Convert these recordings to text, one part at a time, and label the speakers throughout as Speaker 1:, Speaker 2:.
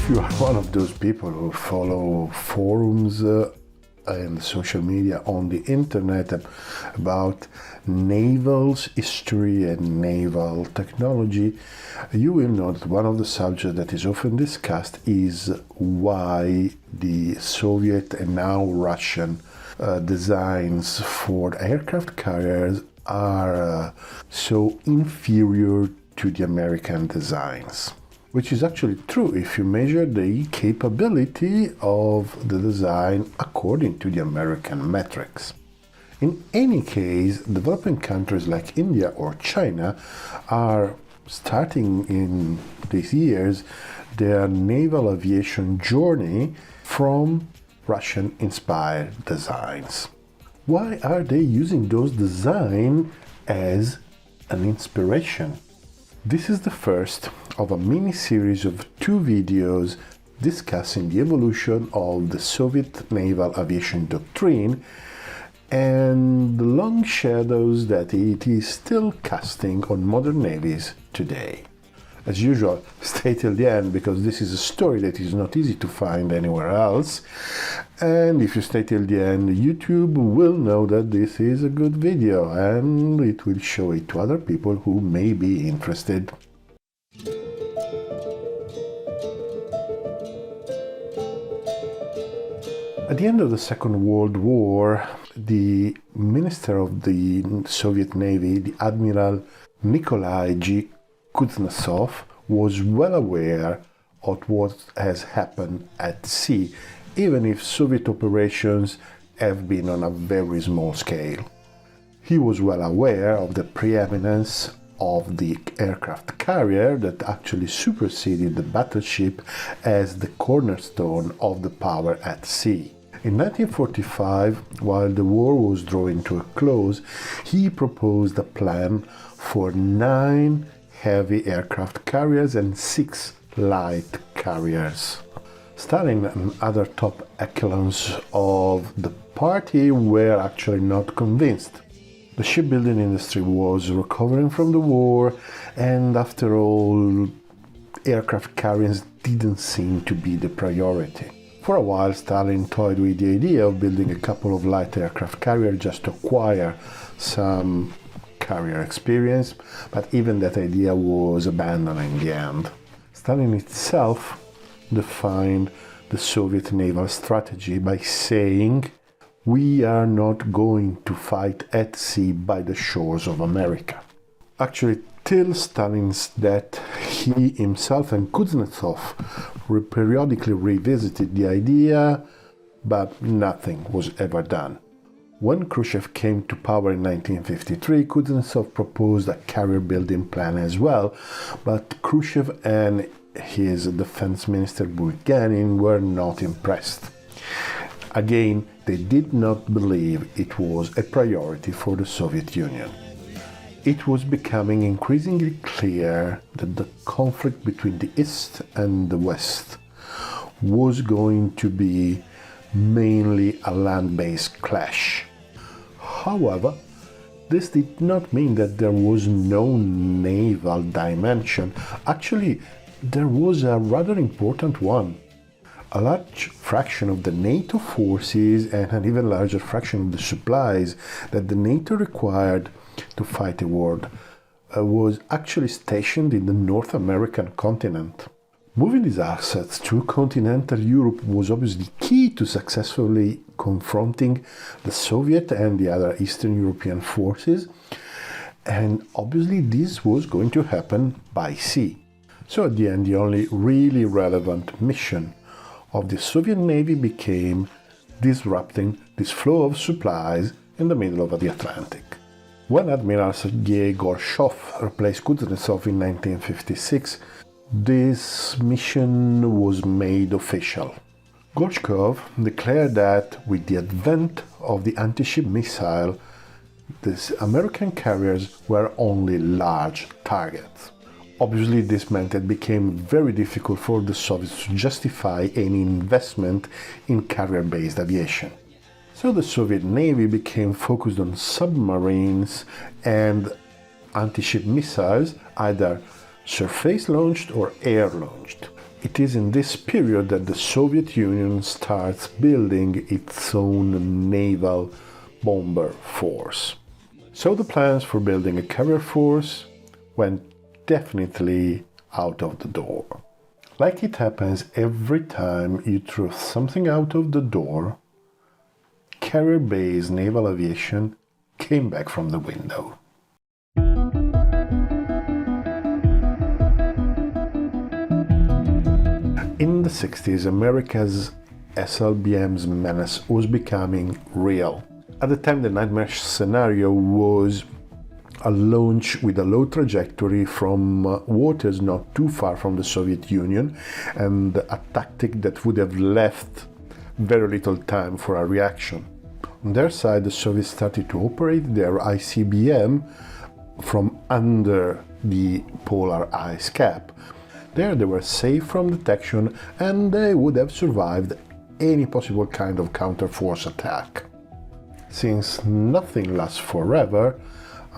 Speaker 1: If you are one of those people who follow forums and social media on the internet about naval's history and naval technology, you will know that one of the subjects that is often discussed is why the Soviet and now Russian designs for aircraft carriers are so inferior to the American designs. Which is actually true if you measure the capability of the design according to the American metrics. In any case, developing countries like India or China are starting in these years their naval aviation journey from Russian-inspired designs. Why are they using those designs as an inspiration? This is the first of a mini-series of 2 videos discussing the evolution of the Soviet naval aviation doctrine and the long shadows that it is still casting on modern navies today. As usual, stay till the end because this is a story that is not easy to find anywhere else, and if you stay till the end, YouTube will know that this is a good video and it will show it to other people who may be interested. At the end of the Second World War, the Minister of the Soviet Navy, the Admiral Nikolai G. Kuznetsov, was well aware of what has happened at sea, even if Soviet operations have been on a very small scale. He was well aware of the preeminence of the aircraft carrier that actually superseded the battleship as the cornerstone of the power at sea. In 1945, while the war was drawing to a close, he proposed a plan for 9 heavy aircraft carriers and 6 light carriers. Stalin and other top echelons of the party were actually not convinced. The shipbuilding industry was recovering from the war, and after all, aircraft carriers didn't seem to be the priority. For a while, Stalin toyed with the idea of building a couple of light aircraft carriers just to acquire some carrier experience, but even that idea was abandoned in the end. Stalin itself defined the Soviet naval strategy by saying, "We are not going to fight at sea by the shores of America." Actually, till Stalin's death, he himself and Kuznetsov periodically revisited the idea, but nothing was ever done. When Khrushchev came to power in 1953, Kuznetsov proposed a carrier building plan as well, but Khrushchev and his defense minister Bulganin were not impressed. Again, they did not believe it was a priority for the Soviet Union. It was becoming increasingly clear that the conflict between the East and the West was going to be mainly a land-based clash. However, this did not mean that there was no naval dimension. Actually, there was a rather important one. A large fraction of the NATO forces and an even larger fraction of the supplies that the NATO required to fight a war was actually stationed in the North American continent. Moving these assets to continental Europe was obviously key to successfully confronting the Soviet and the other Eastern European forces, and obviously this was going to happen by sea. So at the end, the only really relevant mission of the Soviet Navy became disrupting this flow of supplies in the middle of the Atlantic. When Admiral Sergei Gorshkov replaced Kuznetsov in 1956, this mission was made official. Gorshkov declared that with the advent of the anti-ship missile, the American carriers were only large targets. Obviously, this meant it became very difficult for the Soviets to justify any investment in carrier-based aviation. So the Soviet Navy became focused on submarines and anti-ship missiles, either surface-launched or air-launched. It is in this period that the Soviet Union starts building its own naval bomber force. So the plans for building a carrier force went definitely out of the door. Like it happens every time you throw something out of the door, carrier-based naval aviation came back from the window. In the 60s, America's SLBM's menace was becoming real. At the time, the nightmare scenario was a launch with a low trajectory from waters not too far from the Soviet Union, and a tactic that would have left very little time for a reaction. On their side, the Soviets started to operate their ICBM from under the polar ice cap. There they were safe from detection, and they would have survived any possible kind of counter-force attack. Since nothing lasts forever,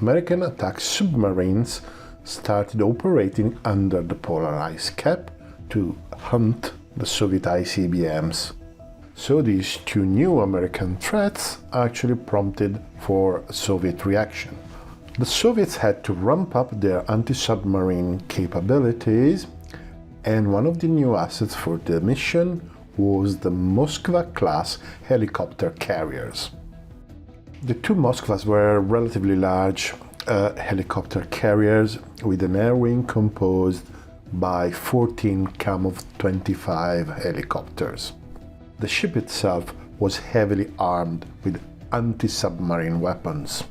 Speaker 1: American attack submarines started operating under the polar ice cap to hunt the Soviet ICBMs. So these two new American threats actually prompted for a Soviet reaction. The Soviets had to ramp up their anti-submarine capabilities, and one of the new assets for the mission was the Moskva-class helicopter carriers. The two Moskvas were relatively large helicopter carriers with an air wing composed by 14 Kamov 25 helicopters. The ship itself was heavily armed with anti-submarine weapons.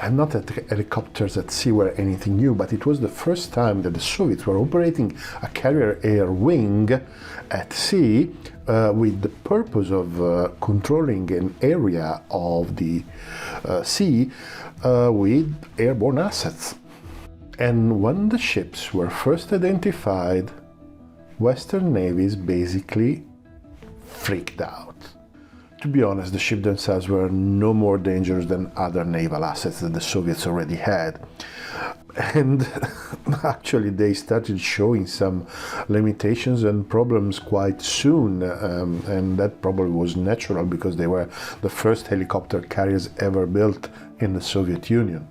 Speaker 1: And not that helicopters at sea were anything new, but it was the first time that the Soviets were operating a carrier air wing at sea with the purpose of controlling an area of the sea with airborne assets. And when the ships were first identified, Western navies basically freaked out. To be honest, the ships themselves were no more dangerous than other naval assets that the Soviets already had. And actually they started showing some limitations and problems quite soon, and that probably was natural because they were the first helicopter carriers ever built in the Soviet Union.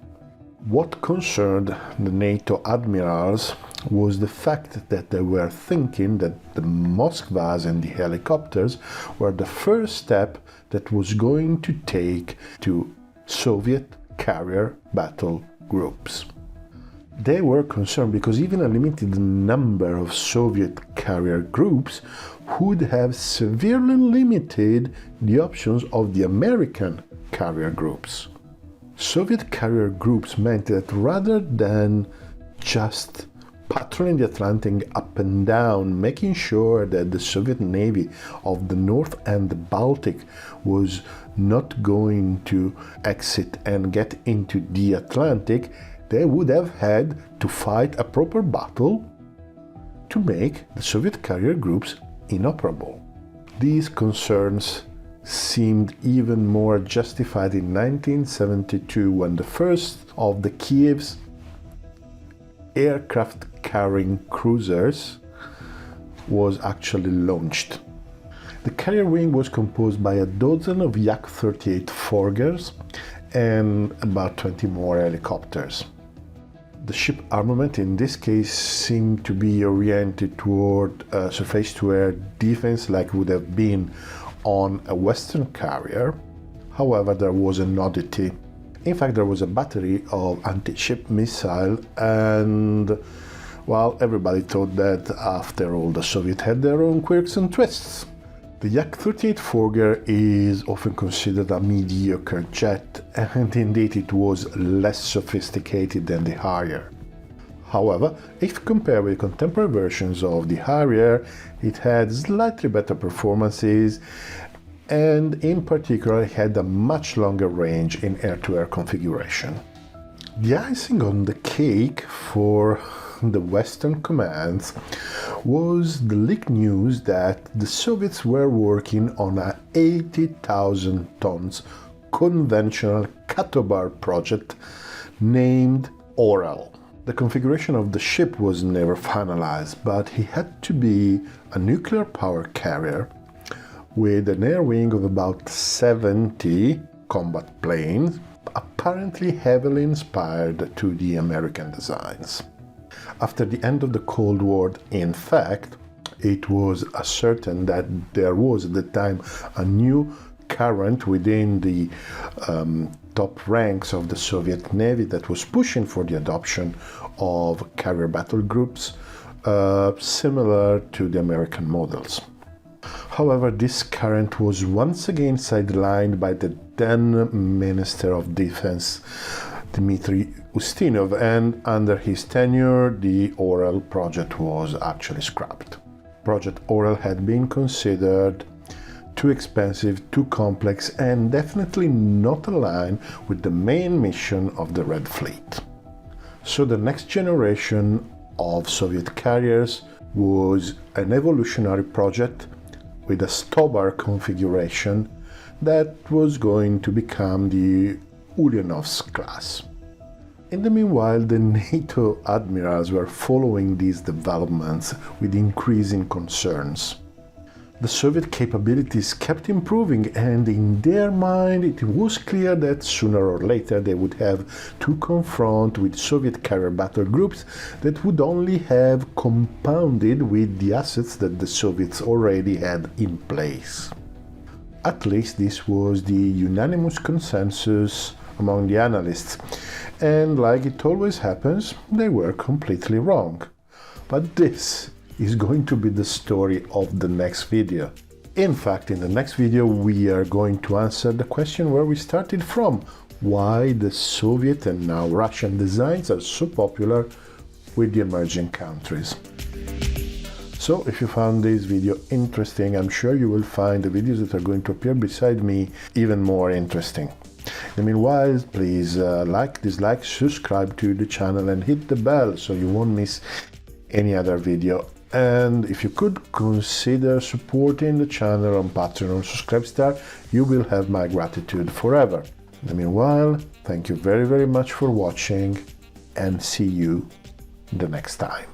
Speaker 1: What concerned the NATO admirals was the fact that they were thinking that the Moskvas and the helicopters were the first step that was going to take to Soviet carrier battle groups. They were concerned because even a limited number of Soviet carrier groups would have severely limited the options of the American carrier groups. Soviet carrier groups meant that rather than just patrolling the Atlantic up and down, making sure that the Soviet Navy of the North and the Baltic was not going to exit and get into the Atlantic, they would have had to fight a proper battle to make the Soviet carrier groups inoperable. These concerns seemed even more justified in 1972 when the first of the Kiev's aircraft-carrying cruisers was actually launched. The carrier wing was composed by a dozen of Yak-38 Forgers and about 20 more helicopters. The ship armament in this case seemed to be oriented toward surface-to-air defense like would have been on a Western carrier. However, there was an oddity. In fact, there was a battery of anti-ship missile, and well, everybody thought that after all the Soviets had their own quirks and twists. The Yak-38 Forger is often considered a mediocre jet, and indeed it was less sophisticated than the Harrier. However, if compared with contemporary versions of the Harrier, it had slightly better performances, and in particular had a much longer range in air-to-air configuration. The icing on the cake for the Western commands was the leaked news that the Soviets were working on a 80,000 tons conventional Katobar project named Orel. The configuration of the ship was never finalized, but he had to be a nuclear power carrier with an air wing of about 70 combat planes, apparently heavily inspired to the American designs. After the end of the Cold War, in fact, it was ascertained that there was at the time a new current within the top ranks of the Soviet Navy that was pushing for the adoption of carrier battle groups similar to the American models. However, this current was once again sidelined by the then Minister of Defense, Dmitry Ustinov, and under his tenure, the Orel project was actually scrapped. Project Orel had been considered too expensive, too complex, and definitely not aligned with the main mission of the Red Fleet. So the next generation of Soviet carriers was an evolutionary project with a Stobar configuration that was going to become the Ulyanovsk class. In the meanwhile, the NATO admirals were following these developments with increasing concerns. The Soviet capabilities kept improving, and in their mind it was clear that sooner or later they would have to confront with Soviet carrier battle groups that would only have compounded with the assets that the Soviets already had in place. At least this was the unanimous consensus among the analysts, and like it always happens, they were completely wrong. But this is going to be the story of the next video. In fact, in the next video we are going to answer the question where we started from: why the Soviet and now Russian designs are so popular with the emerging countries. So if you found this video interesting, I'm sure you will find the videos that are going to appear beside me even more interesting. In the meanwhile, please like, dislike, subscribe to the channel and hit the bell so you won't miss any other video. And if you could consider supporting the channel on Patreon or Subscribestar, you will have my gratitude forever. In the meanwhile, thank you very much for watching, and see you the next time.